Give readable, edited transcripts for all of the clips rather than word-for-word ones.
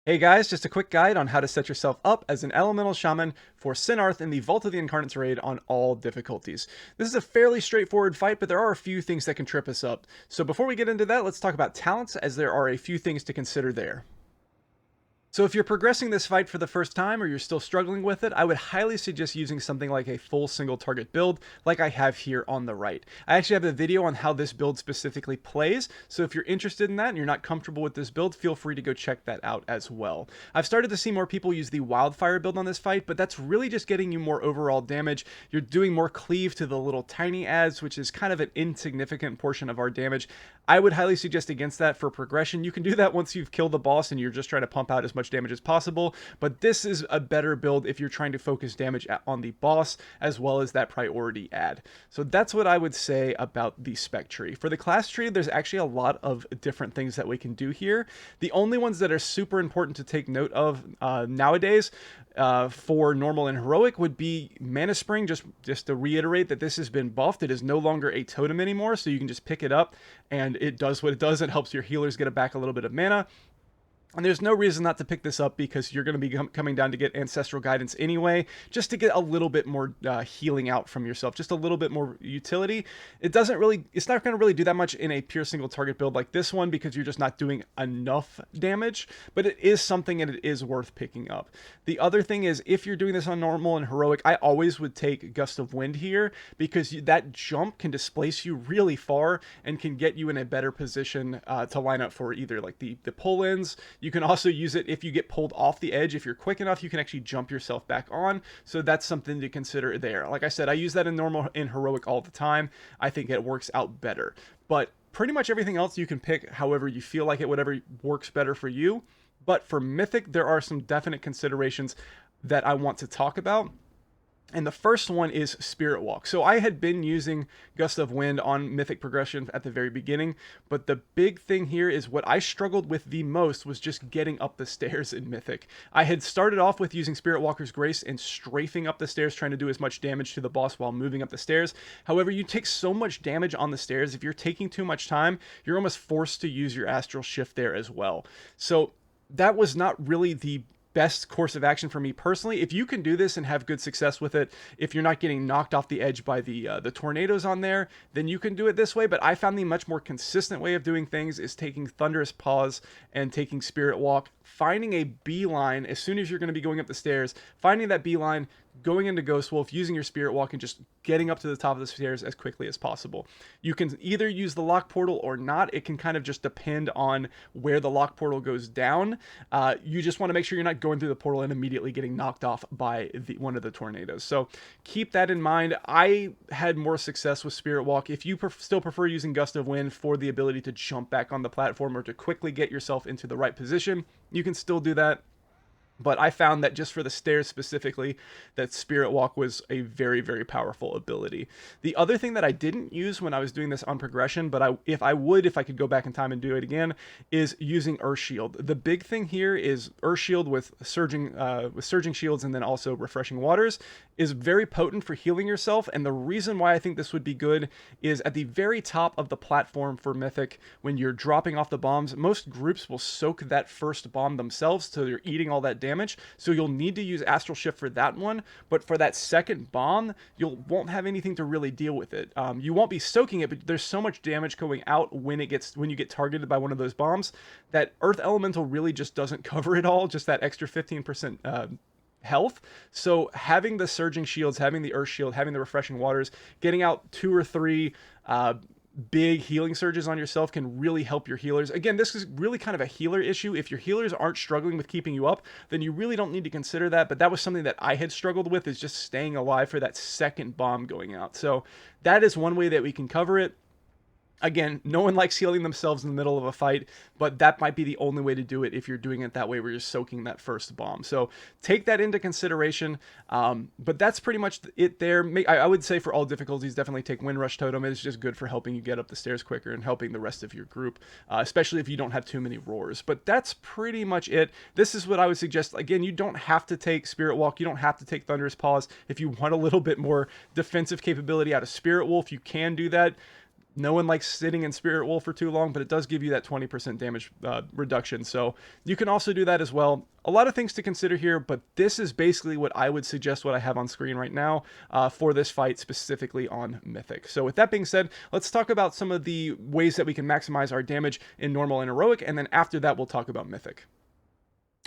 Hey guys, just a quick guide on how to set yourself up as an elemental shaman for Sennarth in the Vault of the Incarnates raid on all difficulties. This is a fairly straightforward fight, but there are a few things that can trip us up. So before we get into that, let's talk about talents, as there are a few things to consider there. So if you're progressing this fight for the first time or you're still struggling with it, I would highly suggest using something like a full single target build like I have here on the right. I actually have a video on how this build specifically plays, so if you're interested in that and you're not comfortable with this build, feel free to go check that out as well. I've started to see more people use the wildfire build on this fight, but that's really just getting you more overall damage. You're doing more cleave to the little tiny adds, which is kind of an insignificant portion of our damage. I would highly suggest against that for progression. You can do that once you've killed the boss and you're just trying to pump out as much damage as possible, but this is a better build if you're trying to focus damage on the boss as well as that priority add. So that's what I would say about the spec tree. For the class tree, there's actually a lot of different things that we can do here. The only ones that are super important to take note of nowadays for normal and heroic would be Mana Spring. Just to reiterate that this has been buffed. It is no longer a totem anymore, so you can just pick it up and it does what it does. It helps your healers get back a little bit of mana. And there's no reason not to pick this up because you're going to be coming down to get Ancestral Guidance anyway, just to get a little bit more healing out from yourself, just a little bit more utility. It's not going to really do that much in a pure single target build like this one because you're just not doing enough damage, but it is something and it is worth picking up. The other thing is, if you're doing this on normal and heroic, I always would take Gust of Wind here because that jump can displace you really far and can get you in a better position to line up for either like the pull-ins. You can also use it if you get pulled off the edge. If you're quick enough, you can actually jump yourself back on. So that's something to consider there. Like I said, I use that in normal and heroic all the time. I think it works out better. But pretty much everything else you can pick however you feel like it, whatever works better for you. But for Mythic, there are some definite considerations that I want to talk about. And the first one is Spirit Walk. So I had been using Gust of Wind on Mythic progression at the very beginning, but the big thing here is what I struggled with the most was just getting up the stairs in Mythic. I had started off with using Spirit Walker's Grace and strafing up the stairs, trying to do as much damage to the boss while moving up the stairs. However, you take so much damage on the stairs, if you're taking too much time, you're almost forced to use your Astral Shift there as well. So that was not really the best course of action for me personally. If you can do this and have good success with it, if you're not getting knocked off the edge by the tornadoes on there, then you can do it this way. But I found the much more consistent way of doing things is taking Thunderous Paws and taking Spirit Walk, finding a beeline as soon as you're going to be going up the stairs, finding that beeline, going into Ghost Wolf, using your Spirit Walk, and just getting up to the top of the stairs as quickly as possible. You can either use the lock portal or not. It can kind of just depend on where the lock portal goes down. You just want to make sure you're not going through the portal and immediately getting knocked off by one of the tornadoes. So keep that in mind. I had more success with Spirit Walk. If you still prefer using Gust of Wind for the ability to jump back on the platform or to quickly get yourself into the right position, you can still do that. But I found that just for the stairs specifically, that Spirit Walk was a very, very powerful ability. The other thing that I didn't use when I was doing this on progression, but if I could go back in time and do it again, is using Earth Shield. The big thing here is Earth Shield with surging shields and then also refreshing waters is very potent for healing yourself. And the reason why I think this would be good is at the very top of the platform for Mythic, when you're dropping off the bombs, most groups will soak that first bomb themselves, so they're eating all that damage. So you'll need to use Astral Shift for that one, but for that second bomb, you won't have anything to really deal with it. You won't be soaking it, but there's so much damage going out when you get targeted by one of those bombs that Earth Elemental really just doesn't cover it all, just that extra 15% health. So having the surging shields, having the Earth Shield, having the refreshing waters, getting out 2 or 3 big healing surges on yourself can really help your healers. Again, this is really kind of a healer issue. If your healers aren't struggling with keeping you up, then you really don't need to consider that. But that was something that I had struggled with, is just staying alive for that second bomb going out. So that is one way that we can cover it. Again, no one likes healing themselves in the middle of a fight, but that might be the only way to do it if you're doing it that way, where you're soaking that first bomb. So take that into consideration. But that's pretty much it there. I would say for all difficulties, definitely take Windrush Totem. It's just good for helping you get up the stairs quicker and helping the rest of your group, especially if you don't have too many roars. But that's pretty much it. This is what I would suggest. Again, you don't have to take Spirit Walk. You don't have to take Thunderous Paws. If you want a little bit more defensive capability out of Spirit Wolf, you can do that. No one likes sitting in Spirit Wolf for too long, but it does give you that 20% damage reduction. So you can also do that as well. A lot of things to consider here, but this is basically what I would suggest, what I have on screen right now for this fight, specifically on Mythic. So with that being said, let's talk about some of the ways that we can maximize our damage in normal and heroic, and then after that, we'll talk about Mythic.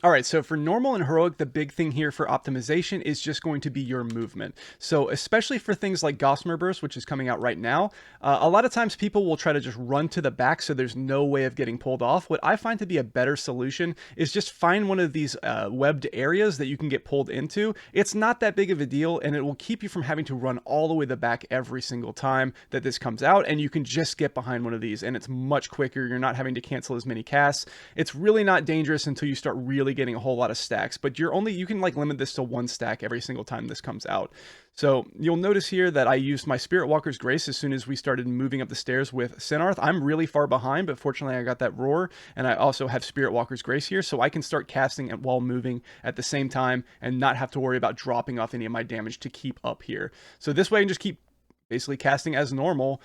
All right, so for normal and heroic, the big thing here for optimization is just going to be your movement. So especially for things like Gossamer Burst, which is coming out right now, a lot of times people will try to just run to the back so there's no way of getting pulled off. What I find to be a better solution is just find one of these webbed areas that you can get pulled into. It's not that big of a deal, and it will keep you from having to run all the way to the back every single time that this comes out, and you can just get behind one of these, and it's much quicker. You're not having to cancel as many casts. It's really not dangerous until you start really getting a whole lot of stacks, but you can like limit this to 1 stack every single time this comes out. So you'll notice here that I used my Spirit Walker's Grace as soon as we started moving up the stairs with Sennarth. I'm really far behind, but fortunately I got that Roar, and I also have Spirit Walker's Grace here, so I can start casting it while moving at the same time and not have to worry about dropping off any of my damage to keep up here. So this way I can just keep basically casting as normal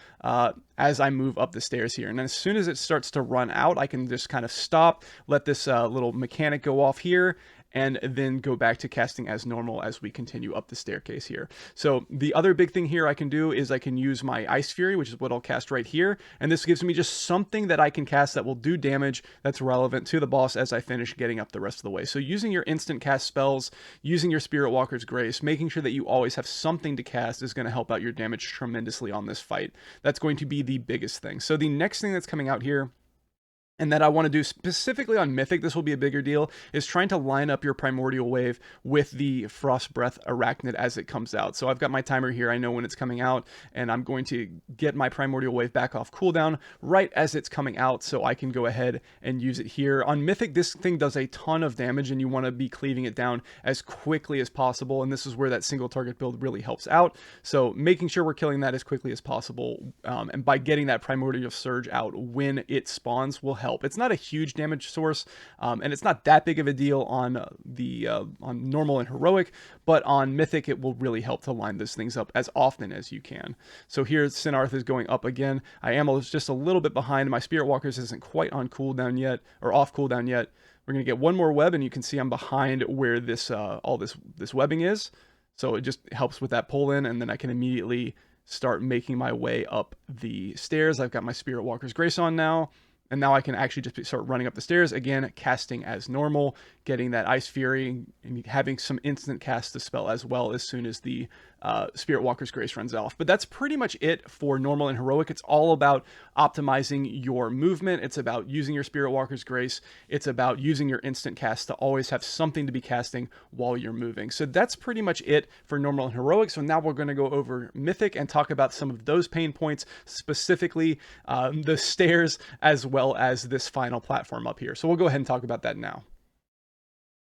as I move up the stairs here. And then as soon as it starts to run out, I can just kind of stop, let this little mechanic go off here, and then go back to casting as normal as we continue up the staircase here. So the other big thing here I can do is I can use my Ice Fury, which is what I'll cast right here. And this gives me just something that I can cast that will do damage that's relevant to the boss as I finish getting up the rest of the way. So using your instant cast spells, using your Spirit Walker's Grace, making sure that you always have something to cast is going to help out your damage tremendously on this fight. That's going to be the biggest thing. So the next thing that's coming out here, and that I want to do specifically on Mythic, this will be a bigger deal, is trying to line up your Primordial Wave with the Frost Breath Arachnid as it comes out. So I've got my timer here, I know when it's coming out, and I'm going to get my Primordial Wave back off cooldown right as it's coming out, so I can go ahead and use it here. On Mythic, this thing does a ton of damage, and you want to be cleaving it down as quickly as possible, and this is where that single target build really helps out. So making sure we're killing that as quickly as possible, and by getting that Primordial Surge out when it spawns will help. It's not a huge damage source, and it's not that big of a deal on on normal and heroic, but on Mythic it will really help to line those things up as often as you can. So here Sennarth is going up again. I am just a little bit behind. My Spirit Walkers isn't quite on cooldown yet, or off cooldown yet. We're gonna get one more web, and you can see I'm behind where this all this webbing is. So it just helps with that pull in, and then I can immediately start making my way up the stairs. I've got my Spirit Walker's Grace on now. And now I can actually just start running up the stairs again, casting as normal, getting that Ice Fury, and having some instant cast the spell as well as soon as the Spirit Walker's Grace runs off. But that's pretty much it for normal and heroic. It's all about optimizing your movement. It's about using your Spirit Walker's Grace. It's about using your instant cast to always have something to be casting while you're moving. So that's pretty much it for normal and heroic. So now we're going to go over Mythic and talk about some of those pain points, specifically the stairs as well as this final platform up here. So we'll go ahead and talk about that now.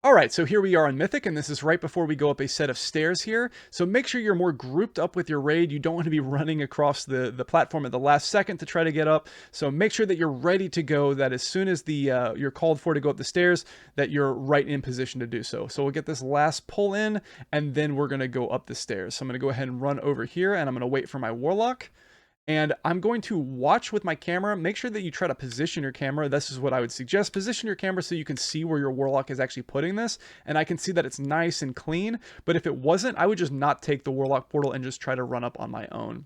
Alright, so here we are on Mythic, and this is right before we go up a set of stairs here. So make sure you're more grouped up with your raid. You don't want to be running across the platform at the last second to try to get up. So make sure that you're ready to go, that as soon as you're called for to go up the stairs, that you're right in position to do so. So we'll get this last pull in, and then we're going to go up the stairs. So I'm going to go ahead and run over here, and I'm going to wait for my Warlock. And I'm going to watch with my camera. Make sure that you try to position your camera. This is what I would suggest. Position your camera so you can see where your Warlock is actually putting this. And I can see that it's nice and clean. But if it wasn't, I would just not take the Warlock portal and just try to run up on my own.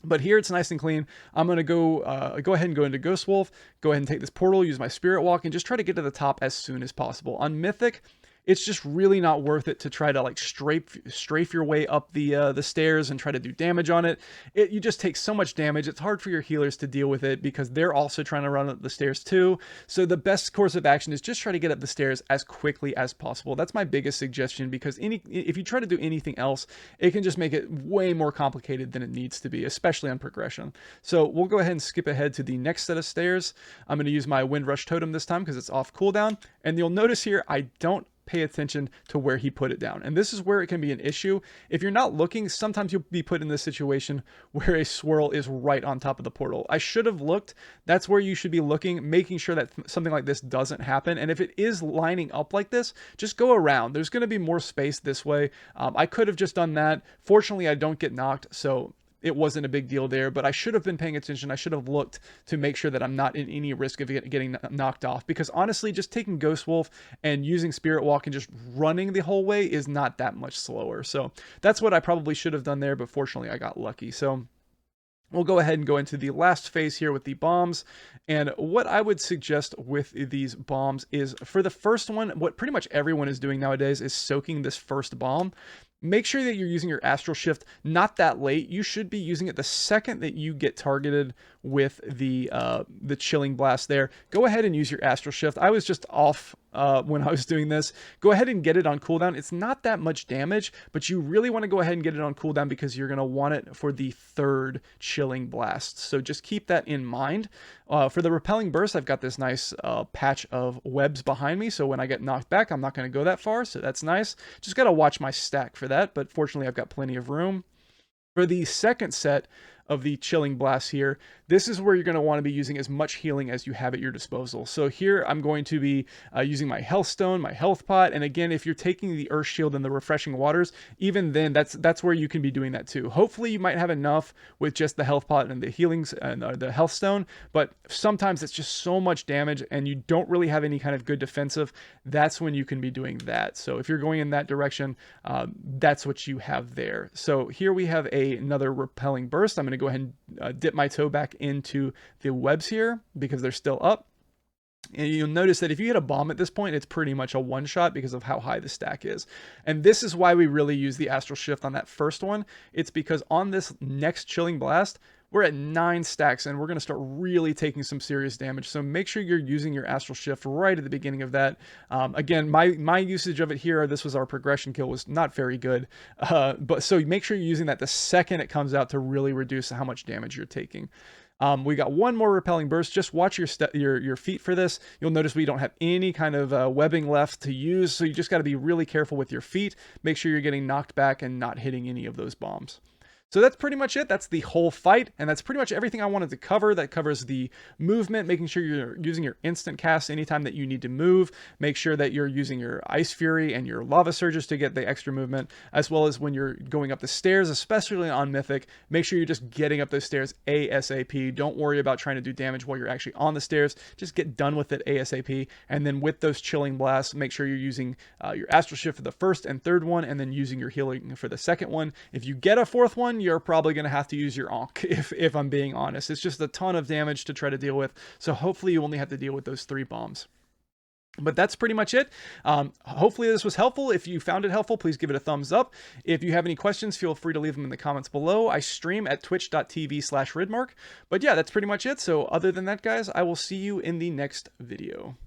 But here it's nice and clean. I'm going to go ahead and go into Ghost Wolf. Go ahead and take this portal, use my Spirit Walk, and just try to get to the top as soon as possible. On Mythic, it's just really not worth it to try to like strafe your way up the stairs and try to do damage on it. You just take so much damage. It's hard for your healers to deal with it because they're also trying to run up the stairs too. So the best course of action is just try to get up the stairs as quickly as possible. That's my biggest suggestion, because if you try to do anything else, it can just make it way more complicated than it needs to be, especially on progression. So we'll go ahead and skip ahead to the next set of stairs. I'm going to use my Windrush Totem this time because it's off cooldown. And you'll notice here I don't pay attention to where he put it down. And this is where it can be an issue. If you're not looking, sometimes you'll be put in this situation where a swirl is right on top of the portal. I should have looked. That's where you should be looking, making sure that something like this doesn't happen. And if it is lining up like this, just go around. There's going to be more space this way. I could have just done that. Fortunately, I don't get knocked, so it wasn't a big deal there, but I should have been paying attention. I should have looked to make sure that I'm not in any risk of getting knocked off, because honestly, just taking Ghost Wolf and using Spirit Walk and just running the whole way is not that much slower. So that's what I probably should have done there, but fortunately I got lucky. So we'll go ahead and go into the last phase here with the bombs. And what I would suggest with these bombs is, for the first one, what pretty much everyone is doing nowadays is soaking this first bomb. Make sure that you're using your Astral Shift not that late. You should be using it the second that you get targeted with the Chilling Blast there. Go ahead and use your Astral Shift. I was just off when I was doing this. Go ahead and get it on cooldown. It's not that much damage, but you really want to go ahead and get it on cooldown because you're going to want it for the third Chilling Blast. So just keep that in mind. For the Repelling Burst, I've got this nice patch of webs behind me, so when I get knocked back, I'm not going to go that far, so that's nice. Just got to watch my stack for that, but fortunately I've got plenty of room. For the second set of the Chilling Blast here, this is where you're going to want to be using as much healing as you have at your disposal. So here I'm going to be using my Health Stone, my Health Pot, and again, if you're taking the Earth Shield and the Refreshing Waters, even then that's where you can be doing that too. Hopefully you might have enough with just the Health Pot and the Healings and the Health Stone, but sometimes it's just so much damage and you don't really have any kind of good defensive. That's when you can be doing that. So if you're going in that direction, that's what you have there. So here we have another Repelling Burst. I'm going to go ahead and dip my toe back into the webs here because they're still up. And you'll notice that if you hit a bomb at this point, it's pretty much a one-shot because of how high the stack is. And this is why we really use the Astral Shift on that first one. It's because on this next Chilling Blast, we're at 9 stacks and we're going to start really taking some serious damage. So make sure you're using your Astral Shift right at the beginning of that. Again, my usage of it here, this was our progression kill, was not very good. But so make sure you're using that the second it comes out to really reduce how much damage you're taking. We got one more Repelling Burst. Just watch your feet for this. You'll notice we don't have any kind of webbing left to use, so you just got to be really careful with your feet. Make sure you're getting knocked back and not hitting any of those bombs. So that's pretty much it. That's the whole fight, and that's pretty much everything I wanted to cover. That covers the movement, making sure you're using your instant cast anytime that you need to move. Make sure that you're using your Ice Fury and your Lava Surges to get the extra movement, as well as when you're going up the stairs, especially on Mythic, make sure you're just getting up those stairs ASAP. Don't worry about trying to do damage while you're actually on the stairs. Just get done with it ASAP. And then with those Chilling Blasts, make sure you're using your Astral Shift for the first and third one, and then using your healing for the second one. If you get a fourth one, you're probably going to have to use your Ankh, if I'm being honest. It's just a ton of damage to try to deal with, so hopefully you only have to deal with those 3 bombs. But that's pretty much it. Hopefully this was helpful. If you found it helpful, please give it a thumbs up. If you have any questions, feel free to leave them in the comments below. I stream at twitch.tv/ridmark. But yeah, that's pretty much it. So other than that, guys, I will see you in the next video.